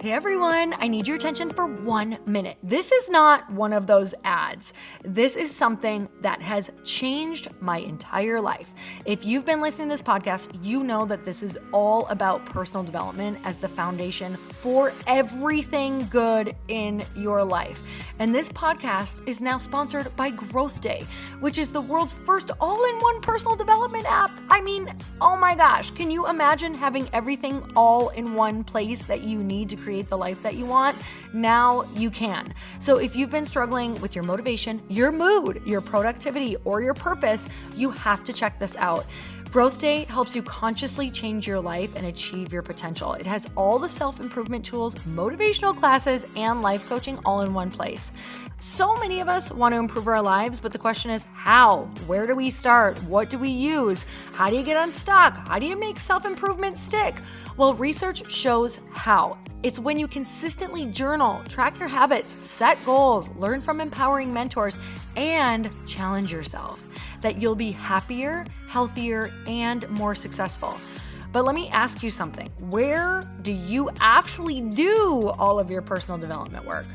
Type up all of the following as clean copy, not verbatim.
Hey everyone, I need your attention for 1 minute. This is not one of those ads. This is something that has changed my entire life. If you've been listening to this podcast, you know that this is all about personal development as the foundation for everything good in your life. And this podcast is now sponsored by Growth Day, which is the world's first all-in-one personal development app. I mean, oh my gosh, can you imagine having everything all in one place that you need to create the life that you want? Now you can. So if you've been struggling with your motivation, your mood, your productivity, or your purpose, you have to check this out. Growth Day helps you consciously change your life and achieve your potential. It has all the self-improvement tools, motivational classes, and life coaching all in one place. So many of us want to improve our lives, but the question is how? Where do we start? What do we use? How do you get unstuck? How do you make self-improvement stick? Well, research shows how. It's when you consistently journal, track your habits, set goals, learn from empowering mentors, and challenge yourself that you'll be happier, healthier, and more successful. But let me ask you something. Where do you actually do all of your personal development work?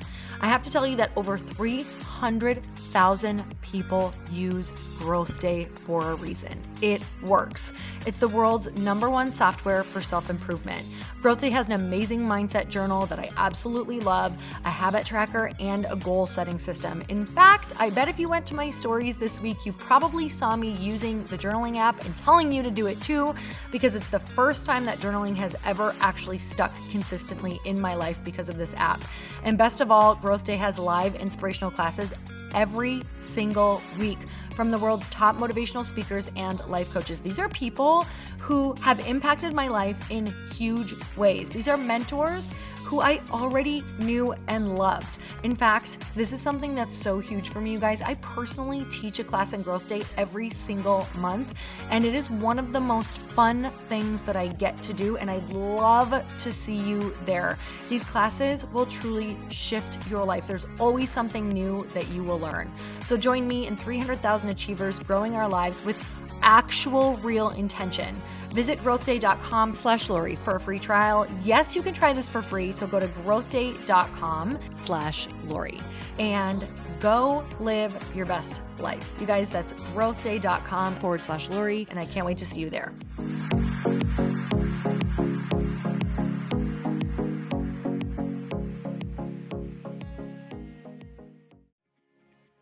I have to tell you that over 300,000 people use Growth Day for a reason. It works. It's the world's #1 software for self-improvement. Growth Day has an amazing mindset journal that I absolutely love, a habit tracker, and a goal-setting system. In fact, I bet if you went to my stories this week, you probably saw me using the journaling app and telling you to do it too, because it's the first time that journaling has ever actually stuck consistently in my life because of this app. And best of all, Growth Day has live inspirational classes every single week from the world's top motivational speakers and life coaches. These are people who have impacted my life in huge ways. These are mentors who I already knew and loved. In fact, this is something that's so huge for me, you guys. I personally teach a class in Growth Day every single month, and it is one of the most fun things that I get to do, and I'd love to see you there. These classes will truly shift your life. There's always something new that you will learn. So join me and 300,000 achievers growing our lives with actual real intention. Visit growthday.com/Lori for a free trial. Yes, you can try this for free. So go to growthday.com/Lori and go live your best life. You guys, that's growthday.com/Lori. And I can't wait to see you there.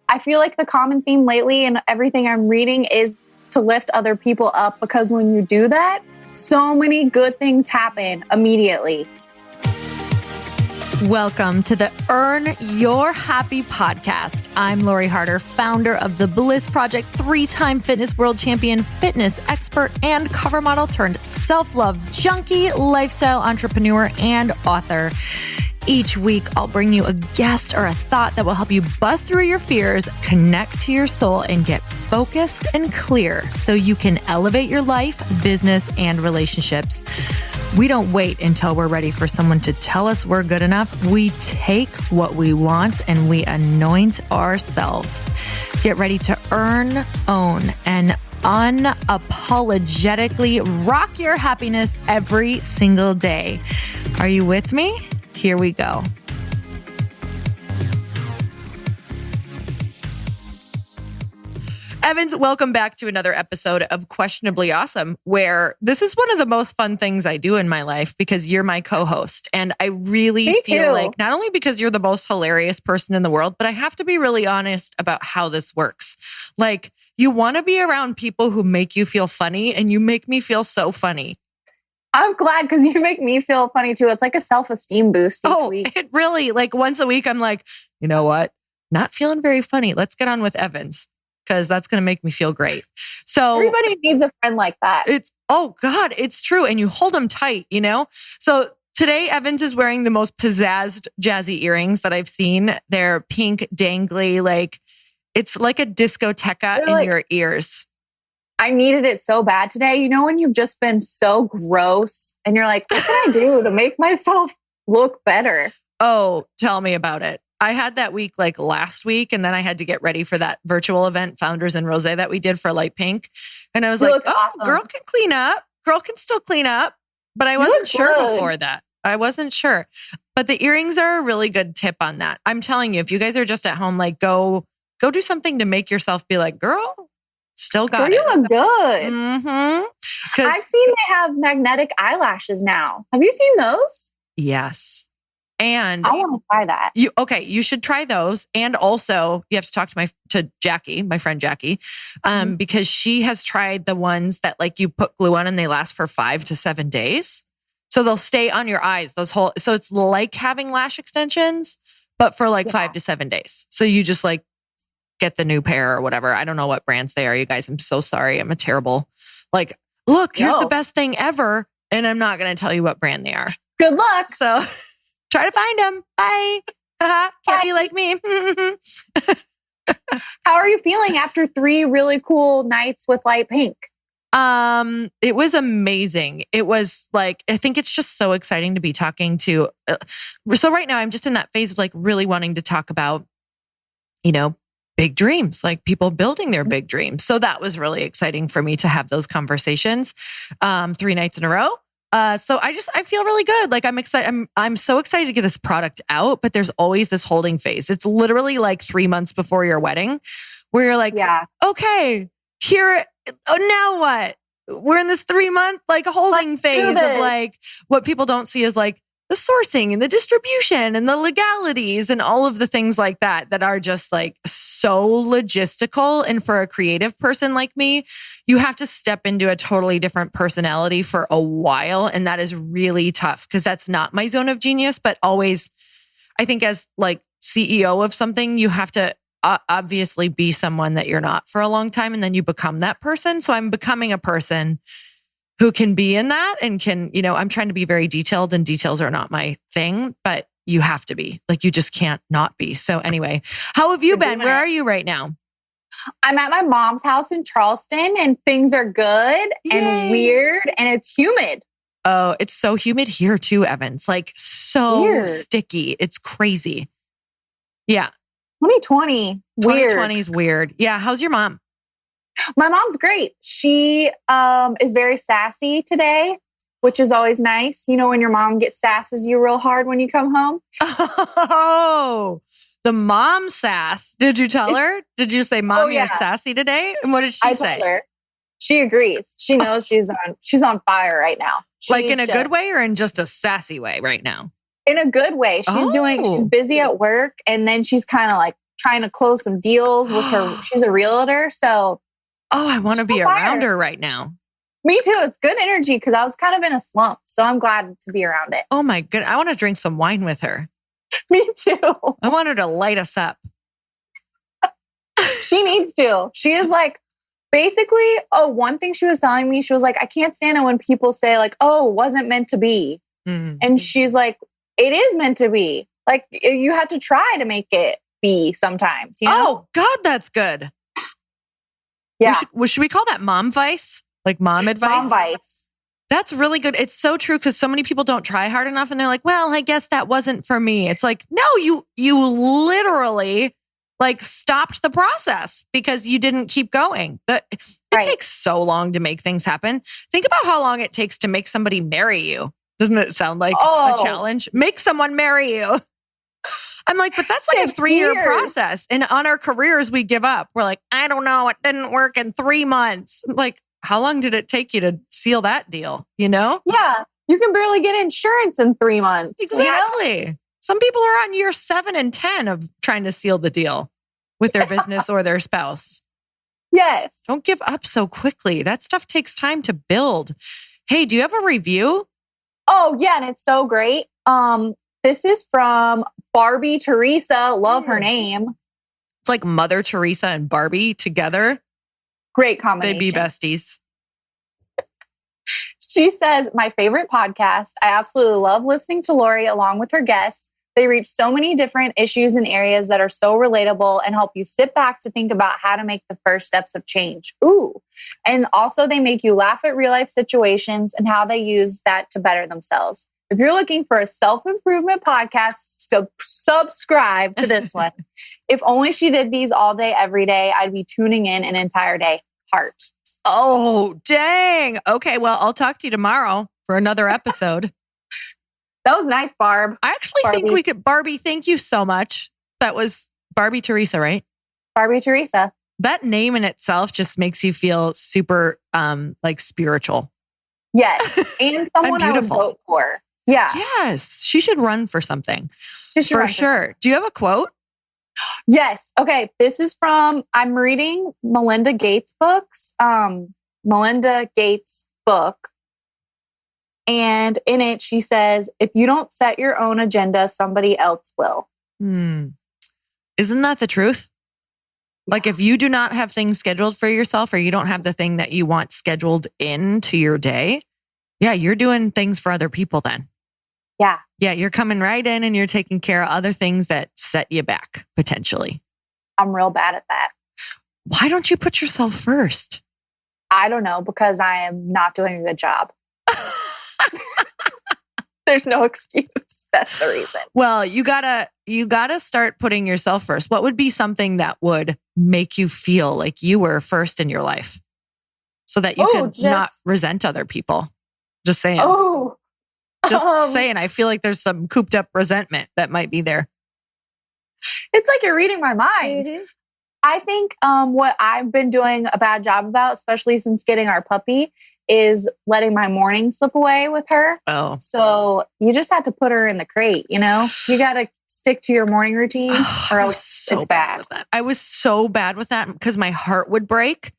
I feel like the common theme lately in everything I'm reading is to lift other people up, because when you do that, so many good things happen immediately. Welcome to the Earn Your Happy podcast. I'm Lori Harder, founder of The Bliss Project, 3-time fitness world champion, fitness expert, and cover model turned self-love junkie, lifestyle entrepreneur, and author. Each week, I'll bring you a guest or a thought that will help you bust through your fears, connect to your soul, and get focused and clear so you can elevate your life, business, and relationships. We don't wait until we're ready for someone to tell us we're good enough. We take what we want and we anoint ourselves. Get ready to earn, own, and unapologetically rock your happiness every single day. Are you with me? Here we go. Evans, welcome back to another episode of Questionably Awesome, where this is one of the most fun things I do in my life because you're my co-host. And I really feel like not only because you're the most hilarious person in the world, but I have to be really honest about how this works. Like, you want to be around people who make you feel funny, and you make me feel so funny. I'm glad, because you make me feel funny too. It's like a self-esteem boost each week. It really, like once a week, I'm like, you know what? Not feeling very funny. Let's get on with Evans, because that's going to make me feel great. So everybody needs a friend like that. Oh God, it's true. And you hold them tight, you know? So today, Evans is wearing the most pizzazzed, jazzy earrings that I've seen. They're pink, dangly, like it's like a discoteca in your ears. I needed it so bad today. You know, when you've just been so gross and you're like, what can I do to make myself look better? Oh, tell me about it. I had that week like last week, and then I had to get ready for that virtual event, Founders and Rosé, that we did for Light Pink. And I was like, awesome. Girl can clean up. Girl can still clean up. But I wasn't sure before that. I wasn't sure. But the earrings are a really good tip on that. I'm telling you, if you guys are just at home, like go do something to make yourself be like, girl, still got it. You look good. Mm-hmm. I've seen they have magnetic eyelashes now. Have you seen those? Yes. And I want to try that. You should try those. And also you have to talk to Jackie, my friend Jackie, because she has tried the ones that like you put glue on and they last for 5 to 7 days. So they'll stay on your eyes, so it's like having lash extensions, but for like 5 to 7 days. So you just like get the new pair or whatever. I don't know what brands they are, you guys. I'm so sorry. I'm a terrible, like, look, here's the best thing ever. And I'm not going to tell you what brand they are. Good luck. So try to find them. Bye. Can't be like me. How are you feeling after 3 really cool nights with light pink? It was amazing. It was like, I think it's just so exciting to be talking to. So right now I'm just in that phase of like really wanting to talk about, big dreams, like people building their big dreams. So that was really exciting for me to have those conversations, 3 nights in a row. So I feel really good. Like I'm excited. I'm so excited to get this product out, but there's always this holding phase. It's literally like 3 months before your wedding where you're like, okay, now what? We're in this 3-month like holding phase of like what people don't see is like the sourcing and the distribution and the legalities and all of the things like that are just like so logistical. And for a creative person like me, you have to step into a totally different personality for a while. And that is really tough because that's not my zone of genius, but always, I think as like CEO of something, you have to obviously be someone that you're not for a long time. And then you become that person. So I'm becoming a person who can be in that and can, I'm trying to be very detailed and details are not my thing, but you have to be like, you just can't not be. So anyway, how have you been? Where are you right now? I'm at my mom's house in Charleston and things are good and weird and it's humid. Oh, it's so humid here too, Evans. Like so sticky. It's crazy. Yeah. 2020. Weird. 2020 is weird. Yeah. How's your mom? My mom's great. She is very sassy today, which is always nice. You know, when your mom sasses you real hard when you come home. Oh, the mom sass. Did you tell her? Did you say, Mom, you're sassy today? And what did she say? Told her. She agrees. She knows she's on fire right now. Like in a good way or in just a sassy way right now? In a good way. She's busy at work and then she's kind of like trying to close some deals with her. She's a realtor. So I want to be around her right now. Me too. It's good energy because I was kind of in a slump. So I'm glad to be around it. Oh my goodness. I want to drink some wine with her. Me too. I want her to light us up. She needs to. She is like, basically, one thing she was telling me, she was like, I can't stand it when people say like, oh, it wasn't meant to be. Mm-hmm. And she's like, it is meant to be. Like you have to try to make it be sometimes. Oh God, that's good. Yeah. Should we call that mom vice? Like mom advice? Mom vice. That's really good. It's so true because so many people don't try hard enough and they're like, well, I guess that wasn't for me. It's like, no, you literally like stopped the process because you didn't keep going. It takes so long to make things happen. Think about how long it takes to make somebody marry you. Doesn't it sound like a challenge? Make someone marry you. I'm like, but that's like a 3-year process. And on our careers, we give up. We're like, I don't know. It didn't work in 3 months. Like, how long did it take you to seal that deal? Yeah. You can barely get insurance in 3 months. Exactly. Some people are on year 7 and 10 of trying to seal the deal with their business or their spouse. Yes. Don't give up so quickly. That stuff takes time to build. Hey, do you have a review? Oh, yeah. And it's so great. This is from Barbie Teresa. Love her name. It's like Mother Teresa and Barbie together. Great combination. They'd be besties. She says, my favorite podcast. I absolutely love listening to Lori along with her guests. They reach so many different issues and areas that are so relatable and help you sit back to think about how to make the first steps of change. Ooh. And also they make you laugh at real life situations and how they use that to better themselves. If you're looking for a self-improvement podcast, subscribe to this one. If only she did these all day, every day, I'd be tuning in an entire day. Heart. Oh, dang. Okay, well, I'll talk to you tomorrow for another episode. That was nice, Barb. I actually think we could, Barbie, thank you so much. That was Barbie Teresa, right? Barbie Teresa. That name in itself just makes you feel super like spiritual. Yes. And someone I would vote for. Yeah. Yes. She should run for something. For sure. Do you have a quote? Yes. Okay. This is from, I'm reading Melinda Gates' books. Melinda Gates' book. And in it, she says, if you don't set your own agenda, somebody else will. Isn't that the truth? Like if you do not have things scheduled for yourself or you don't have the thing that you want scheduled into your day, yeah, you're doing things for other people then. Yeah. Yeah, you're coming right in and you're taking care of other things that set you back potentially. I'm real bad at that. Why don't you put yourself first? I don't know, because I am not doing a good job. There's no excuse. That's the reason. Well, you gotta start putting yourself first. What would be something that would make you feel like you were first in your life so that you could not resent other people? Just saying. Just saying. I feel like there's some cooped up resentment that might be there. It's like you're reading my mind. Mm-hmm. I think what I've been doing a bad job about, especially since getting our puppy, is letting my morning slip away with her. Oh. So you just have to put her in the crate, you know? You got to stick to your morning routine or else it's bad. With that. I was so bad with that because my heart would break.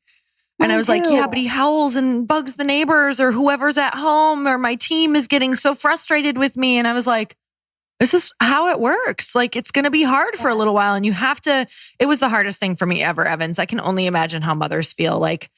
And I was like, yeah, but he howls and bugs the neighbors or whoever's at home or my team is getting so frustrated with me. And I was like, this is how it works. Like, it's going to be hard for a little while. And you have to, it was the hardest thing for me ever, Evans. I can only imagine how mothers feel like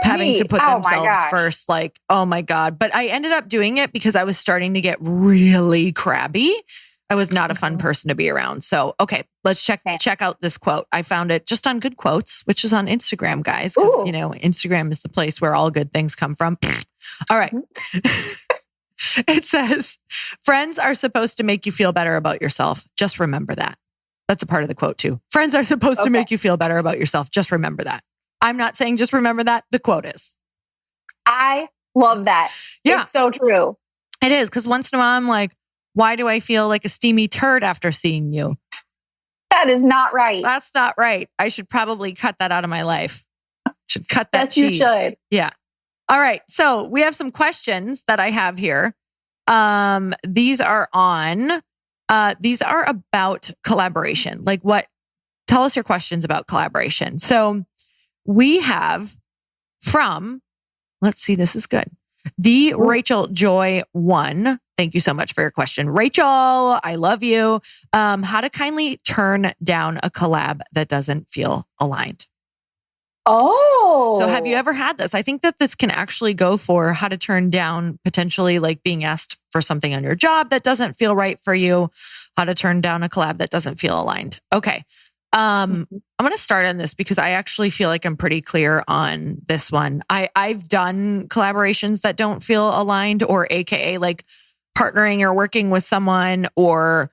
having to put themselves first. Like, oh my God. But I ended up doing it because I was starting to get really crabby. I was not a fun person to be around. So, okay, let's check out this quote. I found it just on Good Quotes, which is on Instagram, guys. Because, you know, Instagram is the place where all good things come from. All right. It says, friends are supposed to make you feel better about yourself. Just remember that. That's a part of the quote too. Friends are supposed to make you feel better about yourself. Just remember that. I'm not saying just remember that. The quote is. I love that. Yeah. It's so true. It is. Because once in a while I'm like, why do I feel like a steamy turd after seeing you? That is not right. That's not right. I should probably cut that out of my life. Should cut that cheese. Yes, you should. Yeah. All right. So we have some questions that I have here. These are about collaboration. Like tell us your questions about collaboration. So we have from, let's see, this is good. The Rachel Joy 1. Thank you so much for your question. Rachel, I love you. How to kindly turn down a collab that doesn't feel aligned. Oh. So have you ever had this? I think that this can actually go for how to turn down potentially like being asked for something on your job that doesn't feel right for you, how to turn down a collab that doesn't feel aligned. Okay. I'm going to start on this because I actually feel like I'm pretty clear on this one. I've done collaborations that don't feel aligned, or AKA like partnering or working with someone, or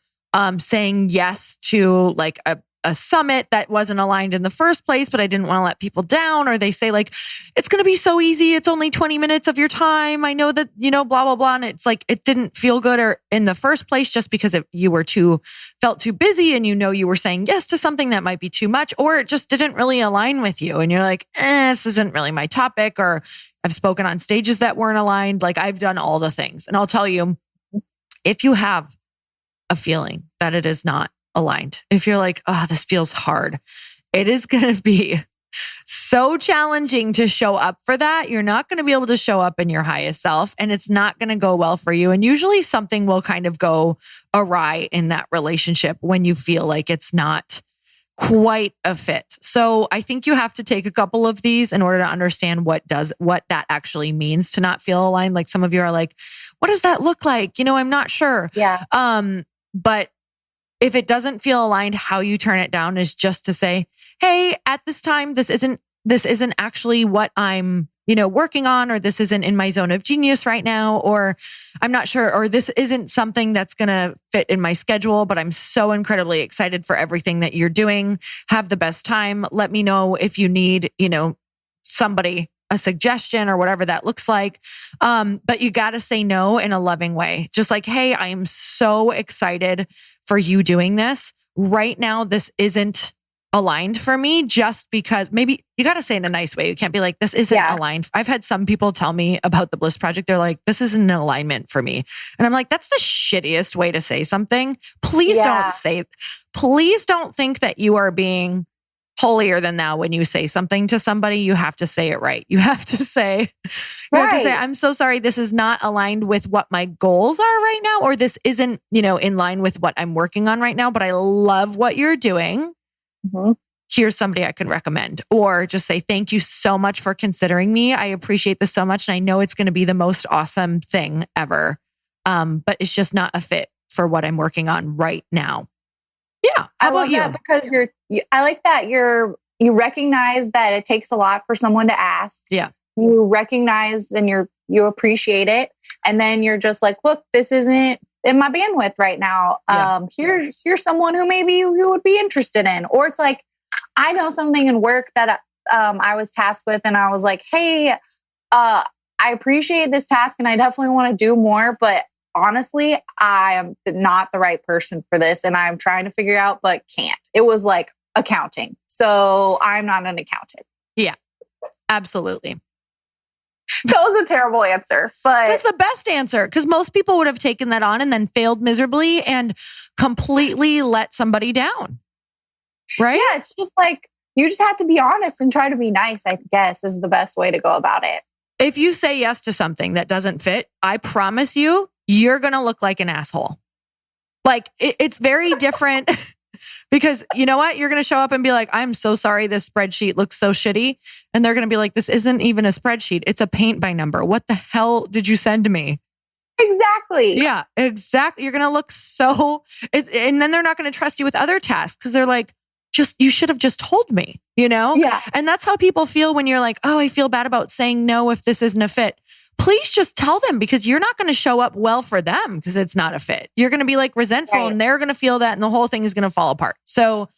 saying yes to like a summit that wasn't aligned in the first place, but I didn't want to let people down. Or they say like, it's going to be so easy. It's only 20 minutes of your time. I know that, you know, blah, blah, blah. And it's like, it didn't feel good or in the first place just because you felt too busy and you were saying yes to something that might be too much, or it just didn't really align with you. And you're like, this isn't really my topic. Or I've spoken on stages that weren't aligned. Like I've done all the things. And I'll tell you, if you have a feeling that it is not aligned, if you're like, oh, this feels hard, it is going to be so challenging to show up for that. You're not going to be able to show up in your highest self, and it's not going to go well for you. And usually something will kind of go awry in that relationship when you feel like it's not quite a fit. So I think you have to take a couple of these in order to understand what that actually means to not feel aligned. Like some of you are like, what does that look like? You know, I'm not sure. Yeah. But if it doesn't feel aligned, how you turn it down is just to say, hey, at this time, this isn't actually what I'm, working on, or this isn't in my zone of genius right now, or I'm not sure, or this isn't something that's going to fit in my schedule, but I'm so incredibly excited for everything that you're doing. Have the best time. Let me know if you need, somebody, a suggestion or whatever that looks like. But you got to say no in a loving way. Just like, hey, I am so excited for you doing this. Right now, this isn't aligned for me, just because. Maybe you got to say it in a nice way. You can't be like, this isn't aligned. I've had some people tell me about the Bliss Project. They're like, this isn't an alignment for me. And I'm like, that's the shittiest way to say something. Please don't think that you are being holier than thou when you say something to somebody. You have to say it right. You have to say, I'm so sorry. This is not aligned with what my goals are right now, or this isn't, in line with what I'm working on right now, but I love what you're doing. Mm-hmm. Here's somebody I could recommend. Or just say, thank you so much for considering me. I appreciate this so much. And I know it's going to be the most awesome thing ever. But it's just not a fit for what I'm working on right now. Yeah. How about you? Because I like that you recognize that it takes a lot for someone to ask. Yeah. You recognize and you appreciate it. And then you're just like, look, this isn't in my bandwidth right now. Here's someone who maybe you would be interested in. Or it's like, I know something in work that I was tasked with, and I was like, hey, I appreciate this task and I definitely want to do more, but honestly, I am not the right person for this, and I'm trying to figure out, but can't. It was like accounting. So I'm not an accountant. Yeah, absolutely. That was a terrible answer, but that's the best answer, because most people would have taken that on and then failed miserably and completely let somebody down. Right? Yeah, it's just like, you just have to be honest and try to be nice, I guess, is the best way to go about it. If you say yes to something that doesn't fit, I promise you're going to look like an asshole. Like, it's very different because you know what? You're going to show up and be like, I'm so sorry. This spreadsheet looks so shitty. And they're going to be like, this isn't even a spreadsheet. It's a paint by number. What the hell did you send me? Exactly. Yeah, exactly. You're going to look and then they're not going to trust you with other tasks because they're like, you should have just told me, Yeah. And that's how people feel when you're like, oh, I feel bad about saying no if this isn't a fit. Please just tell them, because you're not going to show up well for them because it's not a fit. You're going to be like resentful, and they're going to feel that, and the whole thing is going to fall apart. So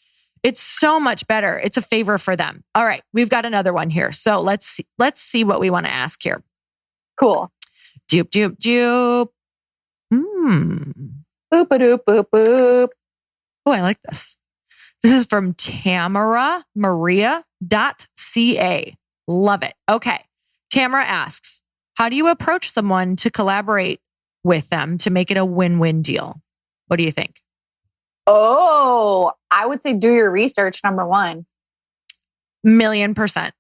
it's so much better. It's a favor for them. All right. We've got another one here. So let's see what we want to ask here. Cool. Doop, doop, doop. Boop, boop, boop, boop. Oh, I like this. This is from TamaraMaria.ca. Love it. Okay. Tamara asks, how do you approach someone to collaborate with them to make it a win-win deal? What do you think? Oh, I would say do your research, number one. 1,000,000%.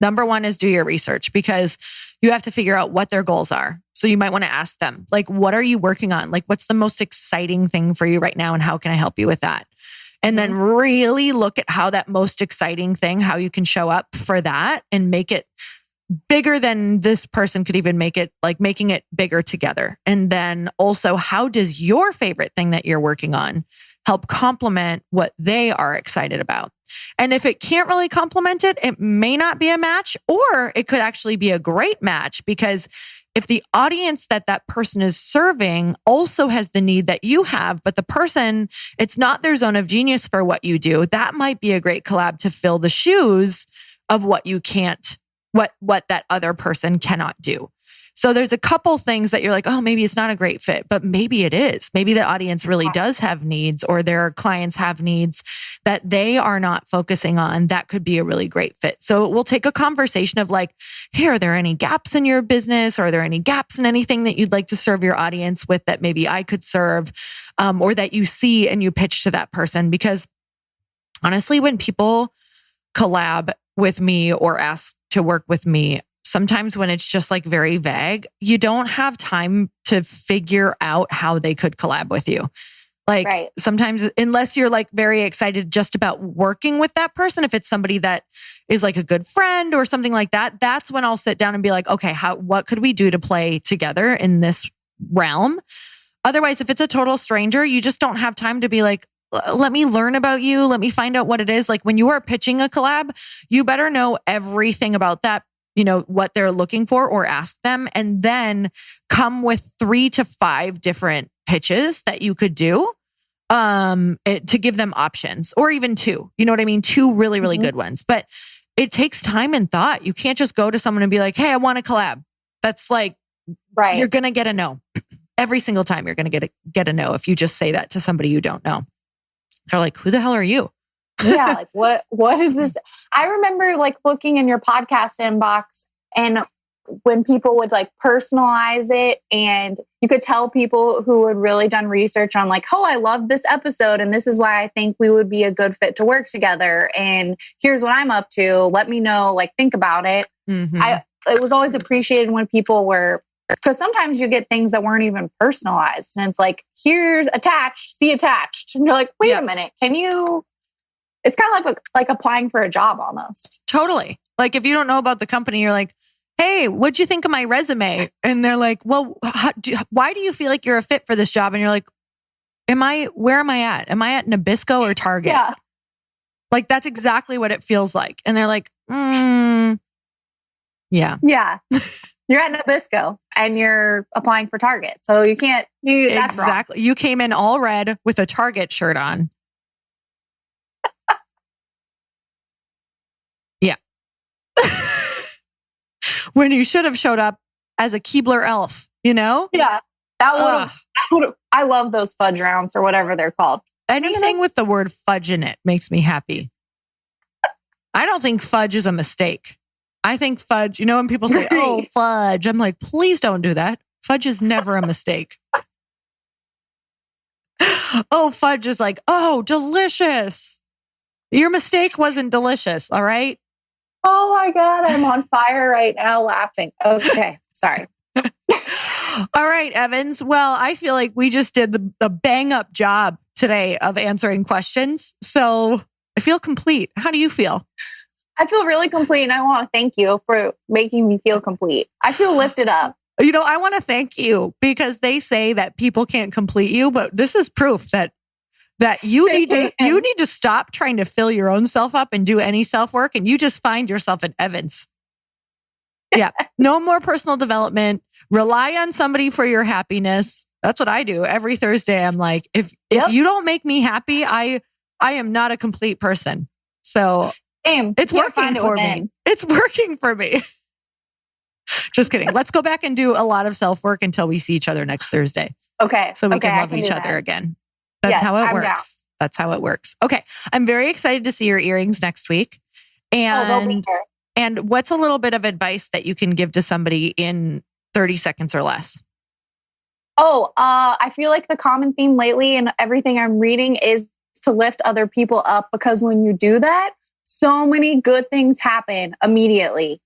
Number one is do your research, because you have to figure out what their goals are. So you might want to ask them, like, what are you working on? Like, what's the most exciting thing for you right now? And how can I help you with that? And then really look at how that most exciting thing, how you can show up for that and make it bigger than this person could even make it, like making it bigger together. And then also, how does your favorite thing that you're working on help complement what they are excited about? And if it can't really complement it, it may not be a match, or it could actually be a great match, because if the audience that person is serving also has the need that you have, but the person, it's not their zone of genius for what you do, that might be a great collab to fill the shoes of what you can't, what that other person cannot do. So there's a couple things that you're like, oh, maybe it's not a great fit, but maybe it is. Maybe the audience really does have needs, or their clients have needs that they are not focusing on. That could be a really great fit. So we'll take a conversation of like, hey, are there any gaps in your business? Are there any gaps in anything that you'd like to serve your audience with that maybe I could serve, or that you see and you pitch to that person? Because honestly, when people collab with me or ask to work with me, sometimes when it's just like very vague, you don't have time to figure out how they could collab with you. Like sometimes, unless you're like very excited just about working with that person, if it's somebody that is like a good friend or something like that, that's when I'll sit down and be like, okay, what could we do to play together in this realm? Otherwise, if it's a total stranger, you just don't have time to be like, let me learn about you. Let me find out what it is. Like when you are pitching a collab, you better know everything about that, what they're looking for, or ask them, and then come with 3 to 5 different pitches that you could do to give them options, or even 2, you know what I mean? 2 really, really good ones. But it takes time and thought. You can't just go to someone and be like, hey, I want a collab. That's like, Right. you're going to get a no. Every single time you're going to get a no if you just say that to somebody you don't know. They're like, who the hell are you? Yeah. Like what is this? I remember like looking in your podcast inbox, and when people would like personalize it, and you could tell people who had really done research on like, oh, I love this episode, and this is why I think we would be a good fit to work together. And here's what I'm up to. Let me know, like, think about it. Mm-hmm. It was always appreciated when people were, because sometimes you get things that weren't even personalized, and it's like, here's attached, see attached. And you're like, wait a minute, can you, it's kind of like applying for a job almost. Totally. Like if you don't know about the company, you're like, hey, what'd you think of my resume? And they're like, well, why do you feel like you're a fit for this job? And you're like, where am I at? Am I at Nabisco or Target? Yeah. Like that's exactly what it feels like. And they're like, yeah. Yeah. You're at Nabisco and you're applying for Target. So you can't, that's exactly. wrong. You came in all red with a Target shirt on. Yeah. When you should have showed up as a Keebler elf, you know? Yeah. That would have, I love those fudge rounds or whatever they're called. Anything with the word fudge in it makes me happy. I don't think fudge is a mistake. I think fudge, you know, when people say, oh, fudge, I'm like, please don't do that. Fudge is never a mistake. Oh, fudge is like, oh, delicious. Your mistake wasn't delicious. All right. Oh my God. I'm on fire right now laughing. Okay. Sorry. All right, Evans. Well, I feel like we just did the bang up job today of answering questions. So I feel complete. How do you feel? I feel really complete, and I want to thank you for making me feel complete. I feel lifted up. You know, I want to thank you because they say that people can't complete you, but this is proof that you need to stop trying to fill your own self up and do any self-work, and you just find yourself in Evans. Yeah. No more personal development. Rely on somebody for your happiness. That's what I do. Every Thursday, I'm like, if you don't make me happy, I am not a complete person. So it's working for me. It's working for me. Just kidding. Let's go back and do a lot of self-work until we see each other next Thursday. Okay. So we can love each other again. That's how it works. Down. That's how it works. Okay. I'm very excited to see your earrings next week. And what's a little bit of advice that you can give to somebody in 30 seconds or less? I feel like the common theme lately and everything I'm reading is to lift other people up, because when you do that, so many good things happen immediately.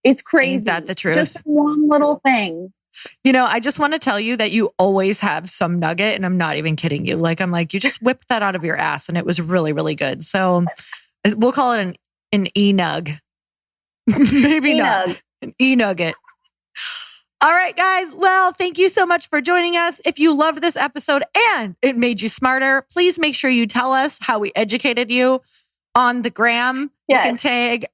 It's crazy. Is that the truth? Just one little thing. You know, I just want to tell you that you always have some nugget, and I'm not even kidding you. Like, I'm like, you just whipped that out of your ass and it was really, really good. So we'll call it an e-nug. Maybe not. An e-nugget. All right, guys. Well, thank you so much for joining us. If you loved this episode and it made you smarter, please make sure you tell us how we educated you on the gram. Yes. You can tag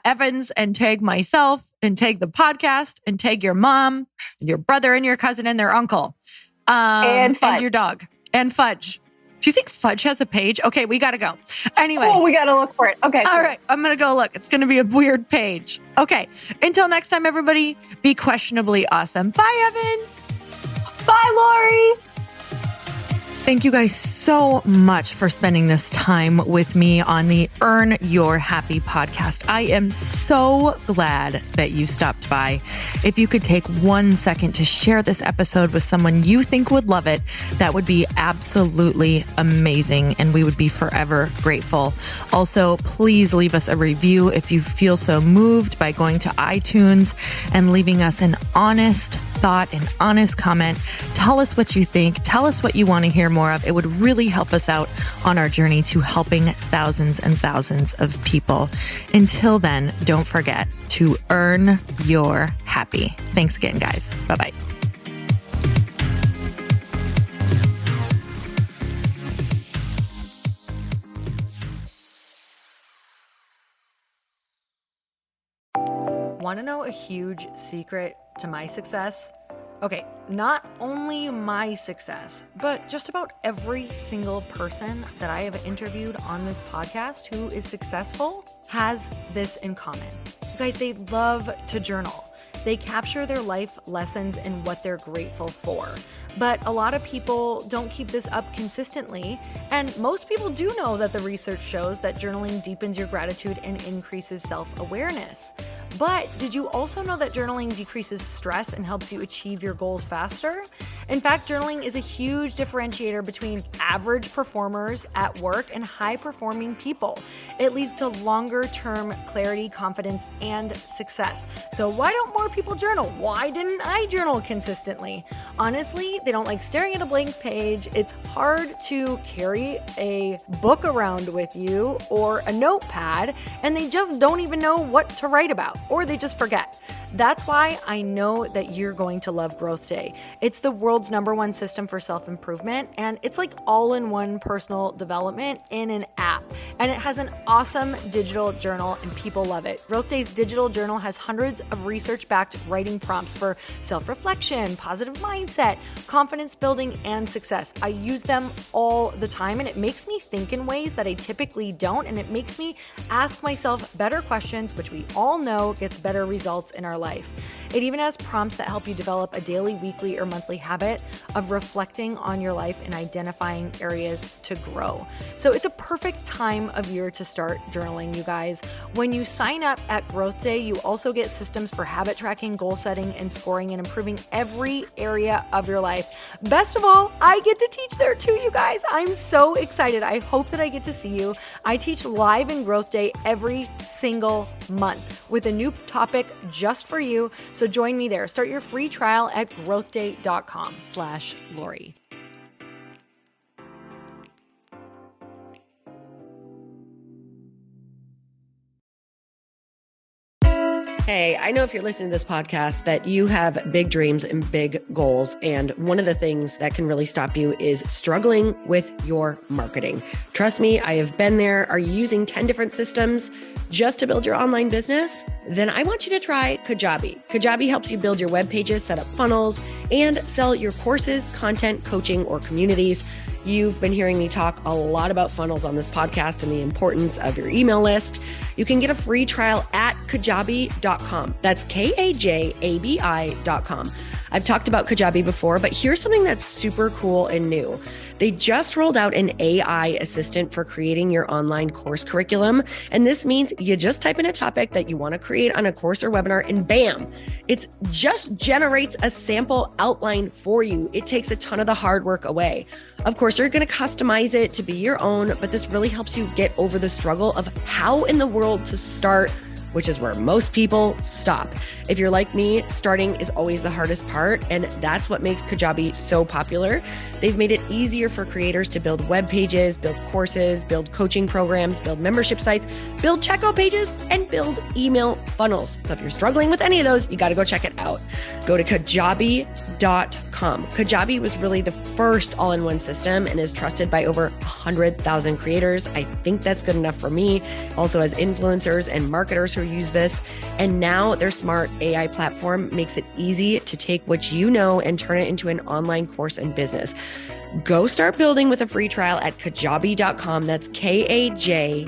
Evans and tag myself and tag the podcast and tag your mom and your brother and your cousin and their uncle. And your dog. And Fudge. Do you think Fudge has a page? Okay, we got to go. Anyway. Oh, we got to look for it. Okay. All right. I'm going to go look. It's going to be a weird page. Okay. Until next time, everybody, be questionably awesome. Bye, Evans. Bye, Lori. Thank you guys so much for spending this time with me on the Earn Your Happy podcast. I am so glad that you stopped by. If you could take 1 second to share this episode with someone you think would love it, that would be absolutely amazing, and we would be forever grateful. Also, please leave us a review if you feel so moved by going to iTunes and leaving us an honest thought, an honest comment. Tell us what you think. Tell us what you want to hear more of. It would really help us out on our journey to helping thousands and thousands of people. Until then, don't forget to earn your happy. Thanks again, guys. Bye-bye. Want to know a huge secret to my success? Okay, not only my success, but just about every single person that I have interviewed on this podcast who is successful has this in common. You guys, they love to journal. They capture their life lessons and what they're grateful for. But a lot of people don't keep this up consistently. And most people do know that the research shows that journaling deepens your gratitude and increases self-awareness. But did you also know that journaling decreases stress and helps you achieve your goals faster? In fact, journaling is a huge differentiator between average performers at work and high-performing people. It leads to longer-term clarity, confidence, and success. So why don't more people journal? Why didn't I journal consistently? Honestly, they don't like staring at a blank page. It's hard to carry a book around with you or a notepad, and they just don't even know what to write about, or they just forget. That's why I know that you're going to love Growth Day. It's the world's #1 system for self-improvement, and it's like all-in-one personal development in an app. And it has an awesome digital journal, and people love it. Growth Day's digital journal has hundreds of research-backed writing prompts for self-reflection, positive mindset, confidence building, and success. I use them all the time, and it makes me think in ways that I typically don't, and it makes me ask myself better questions, which we all know gets better results in our life. It even has prompts that help you develop a daily, weekly, or monthly habit of reflecting on your life and identifying areas to grow. So it's a perfect time of year to start journaling, you guys. When you sign up at Growth Day, you also get systems for habit tracking, goal setting, and scoring, and improving every area of your life. Best of all, I get to teach there too, you guys. I'm so excited. I hope that I get to see you. I teach live in Growth Day every single month with a new topic just for you. So join me there. Start your free trial at growthday.com/Lori. Hey, I know if you're listening to this podcast that you have big dreams and big goals. And one of the things that can really stop you is struggling with your marketing. Trust me, I have been there. Are you using 10 different systems just to build your online business? Then I want you to try Kajabi. Kajabi helps you build your web pages, set up funnels, and sell your courses, content, coaching, or communities. You've been hearing me talk a lot about funnels on this podcast and the importance of your email list. You can get a free trial at kajabi.com. That's Kajabi.com. I've talked about Kajabi before, but here's something that's super cool and new. They just rolled out an AI assistant for creating your online course curriculum. And this means you just type in a topic that you want to create on a course or webinar, and bam, it just generates a sample outline for you. It takes a ton of the hard work away. Of course, you're going to customize it to be your own, but this really helps you get over the struggle of how in the world to start, which is where most people stop. If you're like me, starting is always the hardest part, and that's what makes Kajabi so popular. They've made it easier for creators to build web pages, build courses, build coaching programs, build membership sites, build checkout pages, and build email funnels. So if you're struggling with any of those, you got to go check it out. Go to Kajabi.com. Kajabi was really the first all-in-one system and is trusted by over 100,000 creators. I think that's good enough for me. Also has influencers and marketers who use this. And now their smart AI platform makes it easy to take what you know and turn it into an online course and business. Go start building with a free trial at kajabi.com. That's Kajabi.com.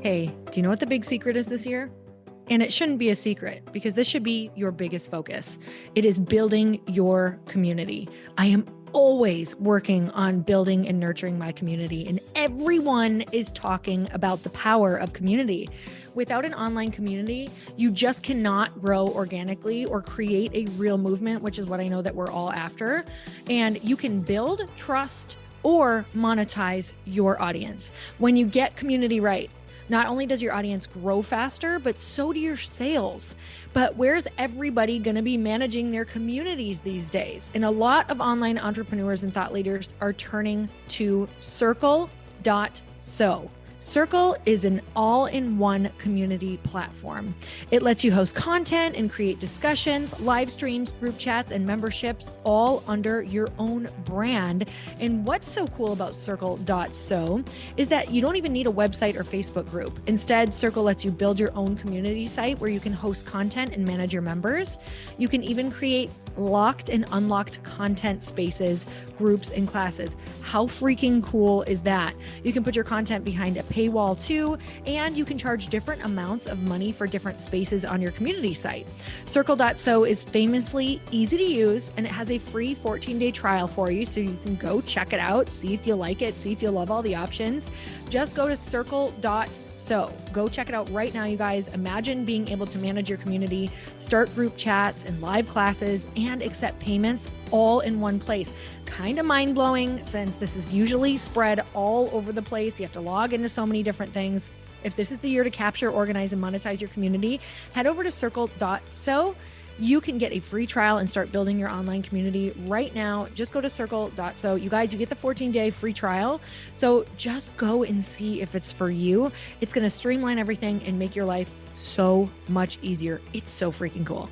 Hey, do you know what the big secret is this year? And it shouldn't be a secret because this should be your biggest focus. It is building your community. I am always working on building and nurturing my community, and everyone is talking about the power of community. Without an online community, you just cannot grow organically or create a real movement, which is what I know that we're all after. And you can build trust or monetize your audience. When you get community right, not only does your audience grow faster, but so do your sales. But where's everybody going to be managing their communities these days? And a lot of online entrepreneurs and thought leaders are turning to Circle.so. Circle is an all-in-one community platform. It lets you host content and create discussions, live streams, group chats, and memberships all under your own brand. And what's so cool about Circle.so is that you don't even need a website or Facebook group. Instead, Circle lets you build your own community site where you can host content and manage your members. You can even create locked and unlocked content spaces, groups, and classes. How freaking cool is that? You can put your content behind a paywall too, and you can charge different amounts of money for different spaces on your community site. Circle.so is famously easy to use, and it has a free 14-day trial for you, so you can go check it out, see if you like it, see if you love all the options. Just go to Circle.so. Go check it out right now, you guys. Imagine being able to manage your community, start group chats and live classes, and accept payments all in one place. Kind of mind-blowing since this is usually spread all over the place. You have to log into so many different things. If this is the year to capture, organize, and monetize your community, head over to Circle.so. You can get a free trial and start building your online community right now. Just go to Circle.so. You guys, you get the 14-day free trial. So just go and see if it's for you. It's going to streamline everything and make your life so much easier. It's so freaking cool.